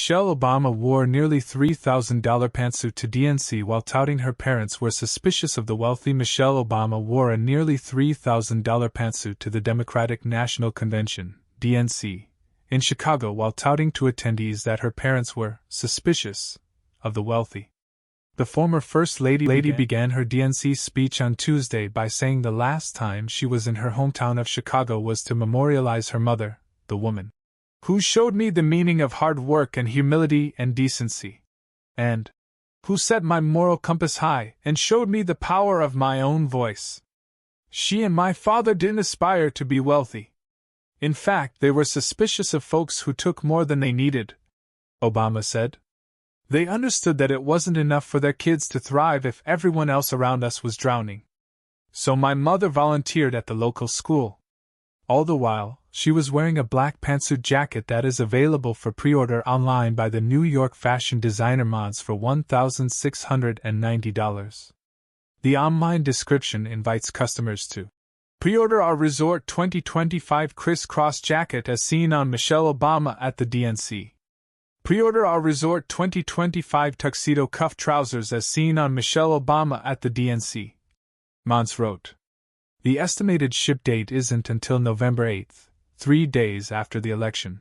Michelle Obama wore nearly $3,000 pantsuit to DNC while touting her parents were suspicious of the wealthy. Michelle Obama wore a nearly $3,000 pantsuit to the Democratic National Convention, DNC, in Chicago while touting to attendees that her parents were suspicious of the wealthy. The former First Lady began her DNC speech on Tuesday by saying the last time she was in her hometown of Chicago was to memorialize her mother, the woman who showed me the meaning of hard work and humility and decency, and who set my moral compass high and showed me the power of my own voice. She and my father didn't aspire to be wealthy. In fact, they were suspicious of folks who took more than they needed, Obama said. They understood that it wasn't enough for their kids to thrive if everyone else around us was drowning. So my mother volunteered at the local school. All the while, she was wearing a black pantsuit jacket that is available for pre-order online by the New York fashion designer Mons for $1,690. The online description invites customers to pre-order our Resort 2025 crisscross jacket as seen on Michelle Obama at the DNC. Pre-order our Resort 2025 tuxedo cuff trousers as seen on Michelle Obama at the DNC. Mons wrote. The estimated ship date isn't until November 8th, 3 days after the election.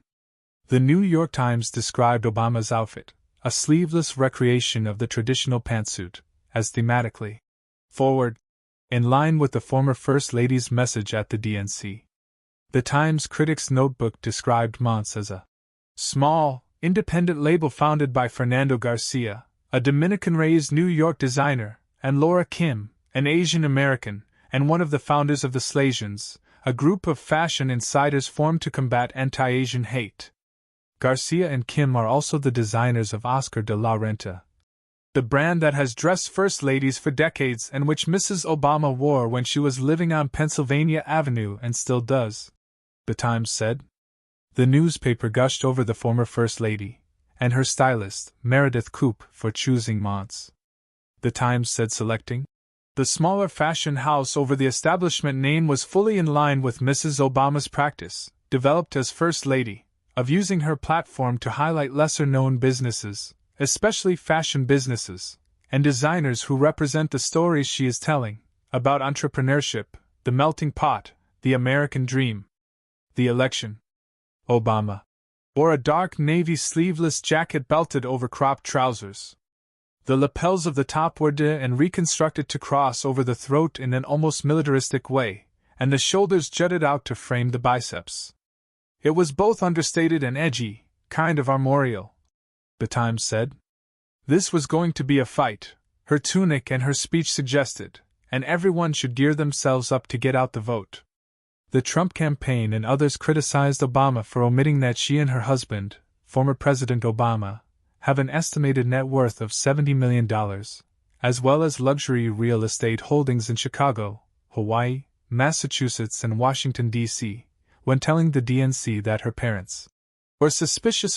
The New York Times described Obama's outfit, a sleeveless recreation of the traditional pantsuit, as thematically forward, in line with the former First Lady's message at the DNC. The Times Critic's Notebook described Mons as a small, independent label founded by Fernando Garcia, a Dominican-raised New York designer, and Laura Kim, an Asian American, and one of the founders of the Slasians, a group of fashion insiders formed to combat anti-Asian hate. Garcia and Kim are also the designers of Oscar de la Renta, the brand that has dressed first ladies for decades and which Mrs. Obama wore when she was living on Pennsylvania Avenue and still does, the Times said. The newspaper gushed over the former First Lady and her stylist, Meredith Coupe, for choosing Mons. The Times said selecting the smaller fashion house over the establishment name was fully in line with Mrs. Obama's practice, developed as First Lady, of using her platform to highlight lesser-known businesses, especially fashion businesses, and designers who represent the stories she is telling, about entrepreneurship, the melting pot, the American dream. The election. Obama wore a dark navy sleeveless jacket belted over cropped trousers. The lapels of the top were and reconstructed to cross over the throat in an almost militaristic way, and the shoulders jutted out to frame the biceps. It was both understated and edgy, kind of armorial, the Times said. This was going to be a fight, her tunic and her speech suggested, and everyone should gear themselves up to get out the vote. The Trump campaign and others criticized Obama for omitting that she and her husband, former President Obama, have an estimated net worth of $70 million, as well as luxury real estate holdings in Chicago, Hawaii, Massachusetts, and Washington, D.C., when telling the DNC that her parents were suspicious of